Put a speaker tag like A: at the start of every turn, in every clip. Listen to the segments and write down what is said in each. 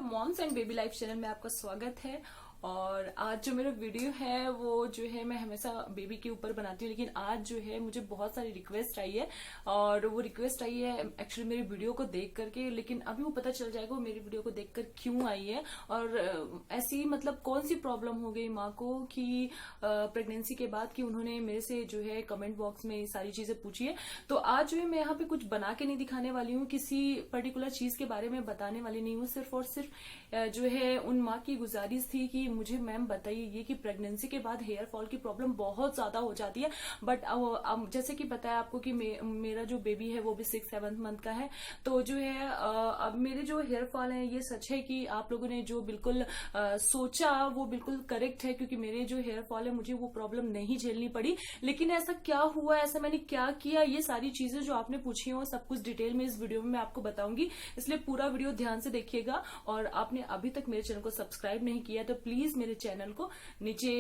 A: Moms and baby life channel में आपका स्वागत है। और आज जो मेरा वीडियो है वो जो है मैं हमेशा बेबी के ऊपर बनाती हूँ, लेकिन आज जो है मुझे बहुत सारी रिक्वेस्ट आई है और वो रिक्वेस्ट आई है एक्चुअली मेरी वीडियो को देख करके। लेकिन अभी वो पता चल जाएगा वो मेरी वीडियो को देखकर क्यों आई है और ऐसी मतलब कौन सी प्रॉब्लम हो गई माँ को कि प्रेगनेंसी के बाद कि उन्होंने मेरे से जो है कमेंट बॉक्स में ये सारी चीजें पूछी है। तो आज जो है मैं यहाँ पे कुछ बना के नहीं दिखाने वाली हूँ, किसी पर्टिकुलर चीज के बारे में बताने वाली नहीं हूँ। सिर्फ और सिर्फ जो है उन माँ की गुजारिश थी कि मुझे मैम बताइए ये कि प्रेगनेंसी के बाद हेयर फॉल की प्रॉब्लम बहुत ज्यादा हो जाती है। बट अब जैसे कि पता है आपको कि मेरा जो बेबी है वो भी 6-7 मंथ का है। तो जो है अब मेरे जो हेयर फॉल है ये सच है कि आप लोगों ने जो बिल्कुल सोचा वो बिल्कुल करेक्ट है, क्योंकि मेरे जो हेयर फॉल है मुझे वो प्रॉब्लम नहीं झेलनी पड़ी। लेकिन ऐसा क्या हुआ, ऐसा मैंने क्या किया, ये सारी चीजें जो आपने पूछी हैं वो सब कुछ डिटेल में इस वीडियो में मैं आपको बताऊंगी। इसलिए पूरा वीडियो ध्यान से देखिएगा। और आपने अभी तक मेरे चैनल को सब्सक्राइब नहीं किया तो प्लीज मेरे चैनल को नीचे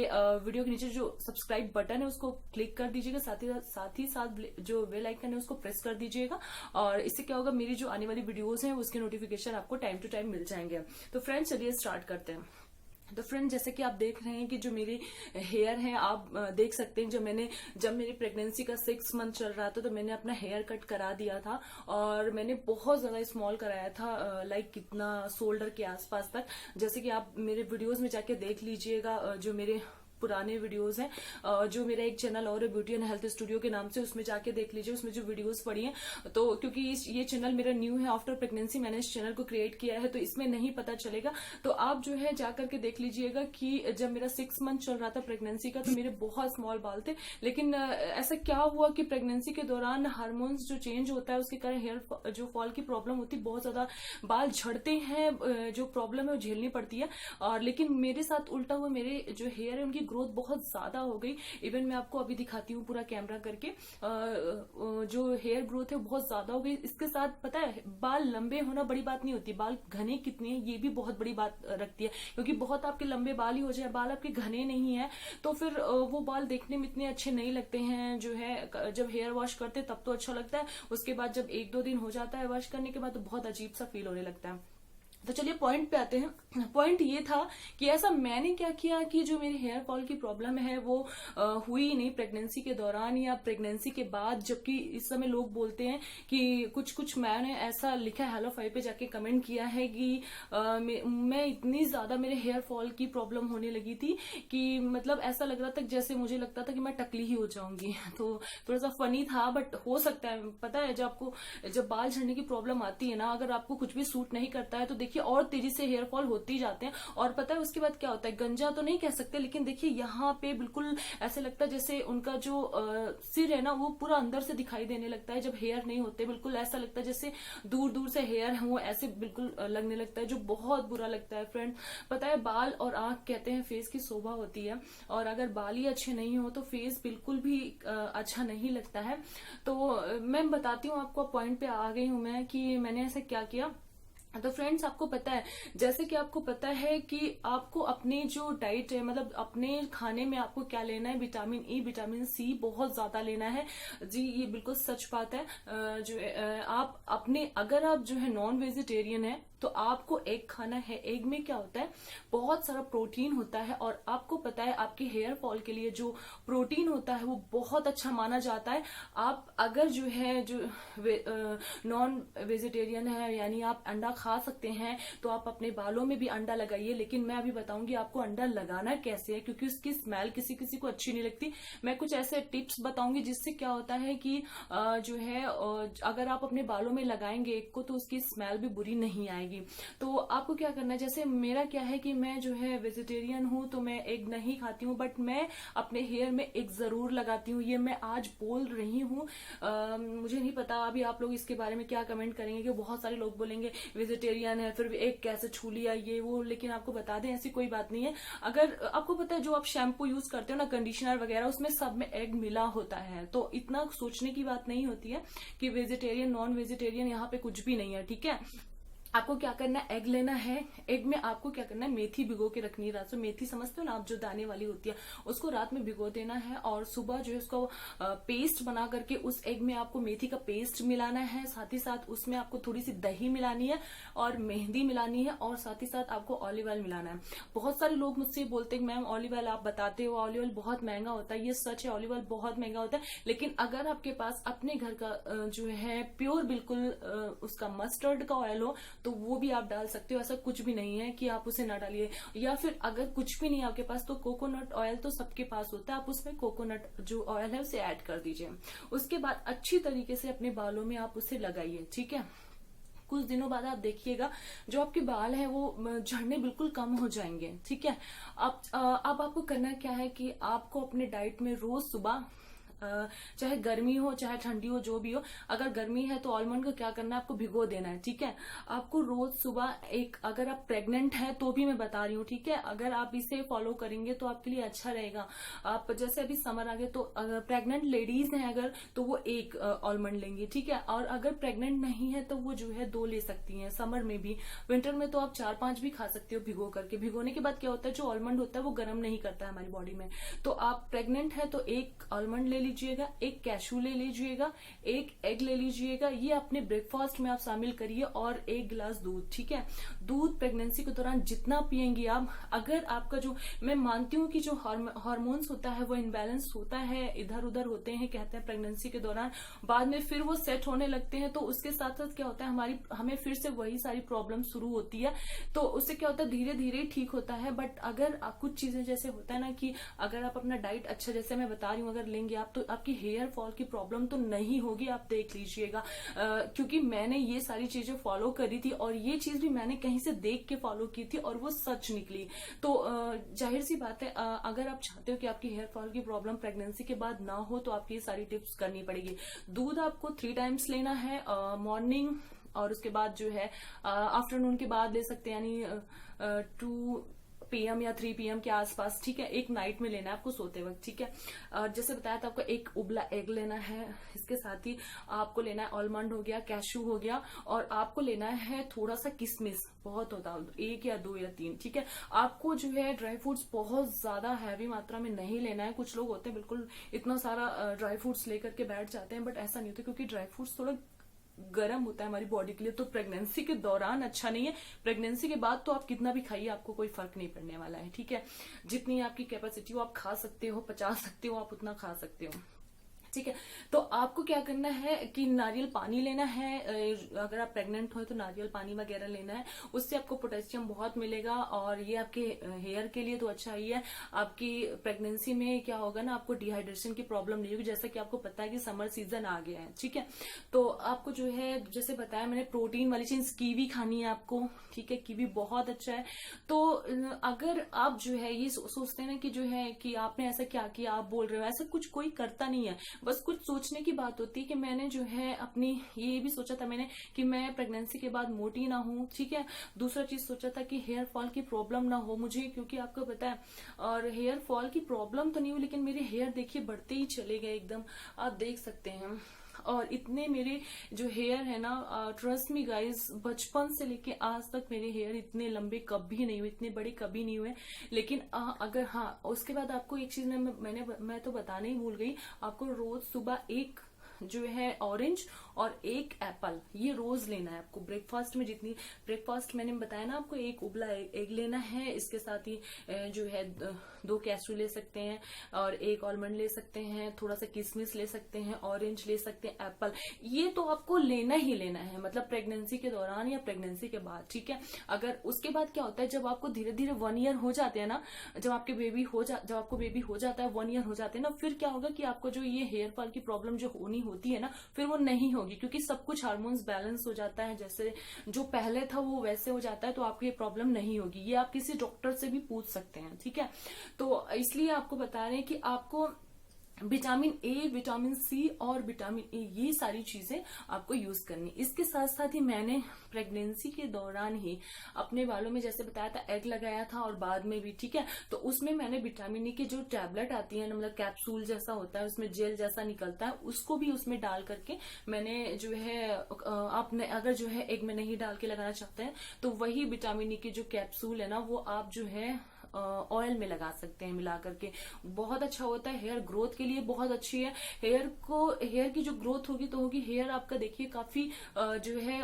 A: वीडियो के नीचे जो सब्सक्राइब बटन है उसको क्लिक कर दीजिएगा। साथ ही साथ जो बेल आइकन है उसको प्रेस कर दीजिएगा। और इससे क्या होगा, मेरी जो आने वाली वीडियोस हैं उसके नोटिफिकेशन आपको टाइम टू टाइम मिल जाएंगे। तो फ्रेंड्स चलिए स्टार्ट करते हैं। तो फ्रेंड जैसे कि आप देख रहे हैं कि जो मेरे हेयर हैं आप देख सकते हैं, जब मेरी प्रेगनेंसी का 6 मंथ चल रहा था तो मैंने अपना हेयर कट करा दिया था और मैंने बहुत ज्यादा स्मॉल कराया था, लाइक कितना शोल्डर के आसपास तक। जैसे कि आप मेरे वीडियोस में जाके देख लीजिएगा, जो मेरे पुराने वीडियोस हैं, जो मेरा एक चैनल और ब्यूटी एंड हेल्थ स्टूडियो के नाम से, उसमें जाके देख लीजिए, उसमें जो वीडियोस पड़ी हैं। तो क्योंकि ये चैनल मेरा न्यू है, आफ्टर प्रेगनेंसी मैंने इस चैनल को क्रिएट किया है तो इसमें नहीं पता चलेगा। तो आप जो है जाकर के देख लीजिएगा कि जब मेरा 6 मंथ चल रहा था प्रेगनेंसी का तो मेरे बहुत स्मॉल बाल थे। लेकिन ऐसा क्या हुआ कि प्रेगनेंसी के दौरान हार्मोन्स जो चेंज होता है उसके कारण हेयर जो फॉल की प्रॉब्लम होती है, बहुत ज्यादा बाल झड़ते हैं, जो प्रॉब्लम है वो झेलनी पड़ती है। और लेकिन मेरे साथ उल्टा हुआ, मेरे जो हेयर है उनकी ग्रोथ बहुत ज्यादा हो गई। इवन मैं आपको अभी दिखाती हूँ पूरा कैमरा करके, जो हेयर ग्रोथ है बहुत ज्यादा हो गई। इसके साथ पता है बाल लंबे होना बड़ी बात नहीं होती, बाल घने कितने हैं ये भी बहुत बड़ी बात रखती है। क्योंकि बहुत आपके लंबे बाल ही हो जाए, बाल आपके घने नहीं है तो फिर वो बाल देखने में इतने अच्छे नहीं लगते हैं। जो है जब हेयर वॉश करते तब तो अच्छा लगता है, उसके बाद जब 1-2 दिन हो जाता है वॉश करने के बाद तो बहुत अजीब सा फील होने लगता है। तो चलिए पॉइंट पे आते हैं। पॉइंट ये था कि ऐसा मैंने क्या किया कि जो मेरे हेयर फॉल की प्रॉब्लम है वो हुई नहीं प्रेगनेंसी के दौरान या प्रेगनेंसी के बाद। जबकि इस समय लोग बोलते हैं कि कुछ मैंने ऐसा लिखा है, हेलो फाइव पे जाके कमेंट किया है कि मैं इतनी ज्यादा मेरे हेयर फॉल की प्रॉब्लम होने लगी थी कि मतलब ऐसा लग रहा था जैसे मुझे लगता था कि मैं टकली ही हो जाऊंगी। तो थोड़ा सा फनी था, बट हो सकता है। पता है जब बाल झड़ने की प्रॉब्लम आती है ना, अगर आपको कुछ भी सूट नहीं करता है तो देखिए और तेजी से हेयर फॉल होते ही जाते हैं। और पता है उसके बाद क्या होता है, गंजा तो नहीं कह सकते, लेकिन देखिए यहाँ पे बिल्कुल ऐसे लगता है जैसे उनका जो सिर है ना वो पूरा अंदर से दिखाई देने लगता है। जब हेयर नहीं होते बिल्कुल ऐसा लगता है जैसे दूर दूर से हेयर है, वो ऐसे बिल्कुल लगने लगता है, जो बहुत बुरा लगता है। फ्रेंड पता है बाल और आंख कहते हैं फेस की शोभा होती है, और अगर बाल ही अच्छे नहीं हो तो फेस बिल्कुल भी अच्छा नहीं लगता है। तो मैं बताती हूँ आपको, पॉइंट पे आ गई हूँ मैं कि मैंने ऐसा क्या किया। तो फ्रेंड्स आपको पता है, जैसे कि आपको पता है कि आपको अपनी जो डाइट है, मतलब अपने खाने में आपको क्या लेना है, विटामिन ई विटामिन सी बहुत ज्यादा लेना है जी, ये बिल्कुल सच बात है। जो आप अपने, अगर आप जो है नॉन वेजिटेरियन है तो आपको एग खाना है। एग में क्या होता है, बहुत सारा प्रोटीन होता है, और आपको पता है आपके हेयर फॉल के लिए जो प्रोटीन होता है वो बहुत अच्छा माना जाता है। आप अगर जो है जो नॉन वेजिटेरियन है, यानी आप अंडा खा सकते हैं, तो आप अपने बालों में भी अंडा लगाइए। लेकिन मैं अभी बताऊंगी आपको अंडा लगाना कैसे है, क्योंकि उसकी स्मेल किसी किसी को अच्छी नहीं लगती। मैं कुछ ऐसे टिप्स बताऊंगी जिससे क्या होता है कि जो है अगर आप अपने बालों में लगाएंगे एग को तो उसकी स्मेल भी बुरी नहीं आएगी। तो आपको क्या करना है, जैसे मेरा क्या है कि मैं जो है वेजिटेरियन हूं तो मैं एग नहीं खाती हूँ, बट मैं अपने हेयर में एग जरूर लगाती हूँ। ये मैं आज बोल रही हूँ, मुझे नहीं पता अभी आप लोग इसके बारे में क्या कमेंट करेंगे, कि बहुत सारे लोग बोलेंगे वेजिटेरियन है फिर एग कैसे छू लिया ये वो। लेकिन आपको बता दें ऐसी कोई बात नहीं है। अगर आपको पता है जो आप शैम्पू यूज करते हो ना, कंडीशनर वगैरह, उसमें सब में एग मिला होता है। तो इतना सोचने की बात नहीं होती है कि वेजिटेरियन नॉन वेजिटेरियन, यहाँ पे कुछ भी नहीं है, ठीक है। आपको क्या करना है, एग लेना है। एग में आपको क्या करना है, मेथी भिगो के रखनी है रात से। मेथी समझते हो ना आप, जो दाने वाली होती है, उसको रात में भिगो देना है और सुबह जो है उसको पेस्ट बना करके उस एग में आपको मेथी का पेस्ट मिलाना है। साथ ही साथ उसमें आपको थोड़ी सी दही मिलानी है और मेहंदी मिलानी है और साथ ही साथ आपको ऑलिव ऑयल मिलाना है। बहुत सारे लोग मुझसे बोलते हैं मैम ऑलिव ऑयल आप बताते हो, ऑलिव ऑयल बहुत महंगा होता है। ये सच है, ऑलिव ऑयल बहुत महंगा होता है, लेकिन अगर आपके पास अपने घर का जो है प्योर बिल्कुल उसका मस्टर्ड का ऑयल हो तो वो भी आप डाल सकते हो। ऐसा कुछ भी नहीं है कि आप उसे ना डालिए। या फिर अगर कुछ भी नहीं है आपके पास तो कोकोनट ऑयल तो सबके पास होता है, आप उसमें कोकोनट जो ऑयल है उसे ऐड कर दीजिए। उसके बाद अच्छी तरीके से अपने बालों में आप उसे लगाइए, ठीक है। कुछ दिनों बाद आप देखिएगा जो आपके बाल हैं वो झड़ने बिल्कुल कम हो जाएंगे, ठीक है। अब आपको करना क्या है कि आपको अपने डाइट में रोज सुबह चाहे गर्मी हो चाहे ठंडी हो, जो भी हो, अगर गर्मी है तो आलमंड को क्या करना है, आपको भिगो देना है, ठीक है। आपको रोज सुबह एक, अगर आप प्रेग्नेंट हैं तो भी मैं बता रही हूँ, ठीक है, अगर आप इसे फॉलो करेंगे तो आपके लिए अच्छा रहेगा। आप जैसे अभी समर आ गए तो अगर प्रेग्नेंट लेडीज हैं अगर, तो वो एक आलमंड लेंगी, ठीक है। और अगर प्रेग्नेंट नहीं है तो वो जो है 2 ले सकती हैं समर में भी। विंटर में तो आप 4-5 भी खा सकते हो भिगो करके। भिगोने के बाद क्या होता है, जो आलमंड होता है वो गर्म नहीं करता है हमारी बॉडी में। तो आप प्रेग्नेंट है तो एक आलमंड ले लीजिएगा, एक कैशू ले लीजिएगा, एक एग ले लीजिएगा। ये अपने ब्रेकफास्ट में आप शामिल करिए और 1 गिलास दूध, ठीक है। दूध प्रेगनेंसी के दौरान जितना पिएंगे आप, अगर आपका जो, मैं मानती हूँ कि जो हार्मोन्स होता है वो इनबैलेंस होता है, इधर उधर होते हैं कहते हैं प्रेगनेंसी के दौरान, बाद में फिर वो सेट होने लगते हैं। तो उसके साथ साथ क्या होता है, हमें फिर से वही सारी प्रॉब्लम शुरू होती है। तो उससे क्या होता है, धीरे धीरे ठीक होता है। बट अगर कुछ चीजें जैसे होता है ना कि अगर आप अपना डाइट अच्छा, जैसे मैं बता रही हूँ, अगर लेंगे आप तो आपकी हेयर फॉल की प्रॉब्लम तो नहीं होगी, आप देख लीजिएगा। क्योंकि मैंने ये सारी चीजें फॉलो करी थी और ये चीज भी मैंने कहीं से देख के फॉलो की थी और वो सच निकली। तो जाहिर सी बात है, अगर आप चाहते हो कि आपकी हेयर फॉल की प्रॉब्लम प्रेगनेंसी के बाद ना हो तो आपकी ये सारी टिप्स करनी पड़ेगी। दूध आपको 3 टाइम्स लेना है, मॉर्निंग और उसके बाद जो है आफ्टरनून के बाद ले सकते हैं, यानी 2 PM या 3 PM के आसपास, ठीक है। एक नाइट में लेना है आपको सोते वक्त, ठीक है। जैसे बताया था आपको एक उबला एग लेना है, इसके साथ ही आपको लेना है आलमंड हो गया, कैशू हो गया, और आपको लेना है थोड़ा सा किशमिश, बहुत होता है 1 या 2 या 3, ठीक है। आपको जो है ड्राई फ्रूट्स बहुत ज्यादा हैवी मात्रा में नहीं लेना है। कुछ लोग होते हैं बिल्कुल इतना सारा ड्राई फ्रूट्स लेकर के बैठ जाते हैं, बट ऐसा नहीं होता, क्योंकि ड्राई फ्रूट्स थोड़ा गर्म होता है हमारी बॉडी के लिए। तो प्रेगनेंसी के दौरान अच्छा नहीं है, प्रेगनेंसी के बाद तो आप कितना भी खाइए आपको कोई फर्क नहीं पड़ने वाला है, ठीक है। जितनी आपकी कैपेसिटी हो आप खा सकते हो, पचा सकते हो, आप उतना खा सकते हो, ठीक है। तो आपको क्या करना है कि नारियल पानी लेना है, अगर आप प्रेग्नेंट हो तो नारियल पानी वगैरह लेना है, उससे आपको पोटेशियम बहुत मिलेगा और ये आपके हेयर के लिए तो अच्छा ही है। आपकी प्रेगनेंसी में क्या होगा ना, आपको डिहाइड्रेशन की प्रॉब्लम नहीं होगी, जैसा कि आपको पता है कि समर सीजन आ गया है, ठीक है। तो आपको जो है जैसे बताया मैंने, प्रोटीन वाली चीज कीवी खानी है आपको, ठीक है, कीवी बहुत अच्छा है। तो अगर आप जो है ये सोचते हैं ना कि जो है कि आपने ऐसा क्या किया, आप बोल रहे हो, ऐसा कुछ कोई करता नहीं है, बस कुछ सोचने की बात होती है कि मैंने जो है अपनी ये भी सोचा था मैंने कि मैं प्रेगनेंसी के बाद मोटी ना हूं, ठीक है। दूसरा चीज सोचा था कि हेयर फॉल की प्रॉब्लम ना हो मुझे, क्योंकि आपको पता है, और हेयर फॉल की प्रॉब्लम तो नहीं हुई, लेकिन मेरे हेयर देखिए बढ़ते ही चले गए एकदम, आप देख सकते हैं। और इतने मेरे जो हेयर है ना, ट्रस्ट मी गाइस, बचपन से लेके आज तक मेरे हेयर इतने लंबे कभी नहीं हुए, इतने बड़े कभी नहीं हुए। लेकिन अगर हाँ, उसके बाद आपको एक चीज मैं तो बताना ही भूल गई, आपको रोज सुबह एक जो है ऑरेंज और एक एप्पल, ये रोज लेना है आपको ब्रेकफास्ट में। जितनी ब्रेकफास्ट मैंने बताया ना आपको, एक उबला एग लेना है, इसके साथ ही जो है 2 कैशू ले सकते हैं और 1 आलमंड ले सकते हैं, थोड़ा सा किशमिश ले सकते हैं, ऑरेंज ले सकते हैं, एप्पल, ये तो आपको लेना ही लेना है, मतलब प्रेगनेंसी के दौरान या प्रेगनेंसी के बाद, ठीक है। अगर उसके बाद क्या होता है, जब आपको धीरे धीरे 1 ईयर हो जाते हैं ना, जब आपको बेबी हो जाता है 1 ईयर हो जाते हैं ना, फिर क्या होगा कि आपको जो ये हेयर फॉल की प्रॉब्लम जो होती है ना, फिर वो नहीं होगी, क्योंकि सब कुछ हार्मोन्स बैलेंस हो जाता है, जैसे जो पहले था वो वैसे हो जाता है, तो आपको ये प्रॉब्लम नहीं होगी। ये आप किसी डॉक्टर से भी पूछ सकते हैं, ठीक है। तो इसलिए आपको बता रहे हैं कि आपको विटामिन ए, विटामिन सी और विटामिन ए, ये सारी चीजें आपको यूज करनी। इसके साथ साथ ही मैंने प्रेगनेंसी के दौरान ही अपने बालों में जैसे बताया था एग लगाया था, और बाद में भी, ठीक है, तो उसमें मैंने विटामिन ई की जो टैबलेट आती है, मतलब कैप्सूल जैसा होता है, उसमें जेल जैसा निकलता है, उसको भी उसमें डाल करके मैंने जो है, आपने अगर जो है एग में नहीं डाल के लगाना चाहते हैं तो वही विटामिन ई की जो कैप्सूल है ना, वो आप जो है ऑयल में लगा सकते हैं मिला करके। बहुत अच्छा होता है, हेयर ग्रोथ के लिए बहुत अच्छी है। हेयर की जो ग्रोथ होगी तो होगी, हेयर आपका देखिए काफी जो है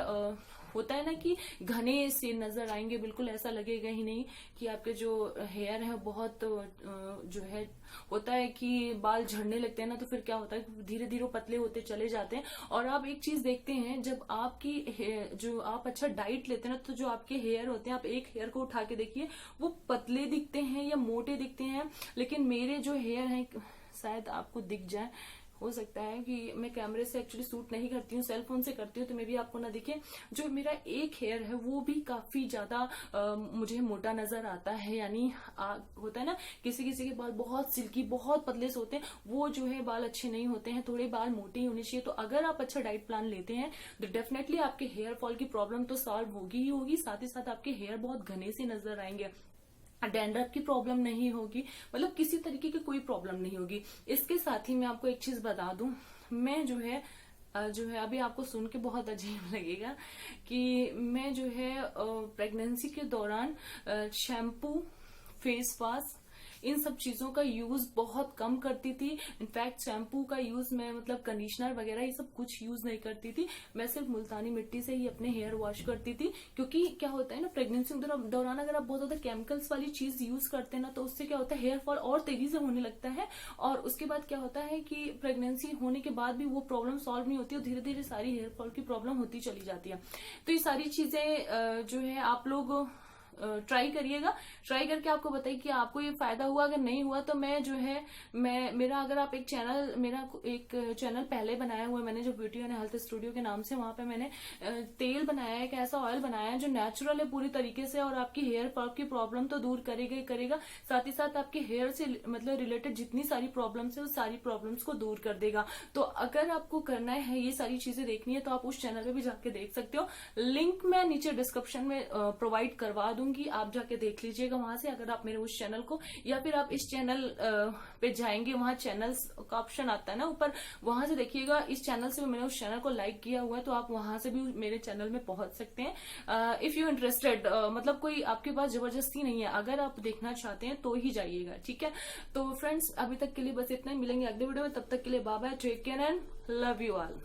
A: होता है ना कि घने से नजर आएंगे, बिल्कुल ऐसा लगेगा ही नहीं कि आपके जो हेयर है बहुत जो है, होता है कि बाल झड़ने लगते हैं ना, तो फिर क्या होता है धीरे धीरे पतले होते चले जाते हैं। और आप एक चीज देखते हैं, जब आपकी जो आप अच्छा डाइट लेते हैं ना, तो जो आपके हेयर होते हैं, आप एक हेयर को उठा के देखिए, वो पतले दिखते हैं या मोटे दिखते हैं। लेकिन मेरे जो हेयर हैं, शायद आपको दिख जाए, हो सकता है कि मैं कैमरे से एक्चुअली शूट नहीं करती हूँ, सेल फोन से करती हूँ, तो मे भी आपको ना दिखे। जो मेरा एक हेयर है वो भी काफी ज्यादा मुझे मोटा नजर आता है। यानी होता है ना किसी किसी के बाल बहुत सिल्की, बहुत पतले से होते हैं, वो जो है बाल अच्छे नहीं होते हैं, थोड़े बाल मोटे ही होने चाहिए। तो अगर आप अच्छा डाइट प्लान लेते हैं तो डेफिनेटली आपके हेयर फॉल की प्रॉब्लम तो सॉल्व होगी ही होगी, साथ ही साथ आपके हेयर बहुत घने से नजर आएंगे, डैंड्रफ की प्रॉब्लम नहीं होगी, मतलब किसी तरीके की कोई प्रॉब्लम नहीं होगी। इसके साथ ही मैं आपको एक चीज बता दूं, मैं जो है अभी आपको सुन के बहुत अजीब लगेगा कि मैं जो है प्रेगनेंसी के दौरान शैम्पू, फेस वॉश, इन सब चीजों का यूज बहुत कम करती थी। इनफैक्ट शैम्पू का यूज मैं, मतलब कंडीशनर वगैरह ये सब कुछ यूज नहीं करती थी। मैं सिर्फ मुल्तानी मिट्टी से ही अपने हेयर वॉश करती थी, क्योंकि क्या होता है ना, प्रेगनेंसी के दौरान अगर आप बहुत ज्यादा केमिकल्स वाली चीज यूज करते हैं ना, तो उससे क्या होता है हेयर फॉल और तेजी से होने लगता है। और उसके बाद क्या होता है कि प्रेगनेंसी होने के बाद भी वो प्रॉब्लम सॉल्व नहीं होती, और धीरे धीरे सारी हेयर फॉल की प्रॉब्लम होती चली जाती है। तो ये सारी चीजें जो है आप लोग ट्राई करिएगा, ट्राई करके आपको बताइए कि आपको ये फायदा हुआ। अगर नहीं हुआ तो मैं जो है मेरा अगर आप मेरा एक चैनल पहले बनाया हुआ है मैंने, जो ब्यूटी एंड हेल्थ स्टूडियो के नाम से, वहां पे मैंने तेल बनाया है, एक ऐसा ऑयल बनाया है जो नेचुरल है पूरी तरीके से, और आपकी हेयर फॉल की प्रॉब्लम तो दूर करेगा ही करेगा, साथ ही साथ आपके हेयर से मतलब रिलेटेड जितनी सारी प्रॉब्लम्स है, उस सारी प्रॉब्लम्स को दूर कर देगा। तो अगर आपको करना है, ये सारी चीजें देखनी है, तो आप उस चैनल पे भी जाके देख सकते हो। लिंक मैं नीचे डिस्क्रिप्शन में प्रोवाइड करवा दूंगी, आप जाके देख लीजिएगा वहां से, अगर आप मेरे उस चैनल को, या फिर आप इस चैनल पे जाएंगे, वहां चैनल्स का ऑप्शन आता है ना ऊपर, वहां से देखिएगा। इस चैनल से मैंने उस चैनल को लाइक किया हुआ है, तो आप वहां से भी मेरे चैनल में पहुंच सकते हैं। इफ यू इंटरेस्टेड, मतलब कोई आपके पास जबरदस्ती नहीं है, अगर आप देखना चाहते हैं तो ही जाइएगा, ठीक है। तो फ्रेंड्स, अभी तक के लिए बस इतना ही, मिलेंगे अगले वीडियो में, तब तक के लिए bye bye, take care and love you all.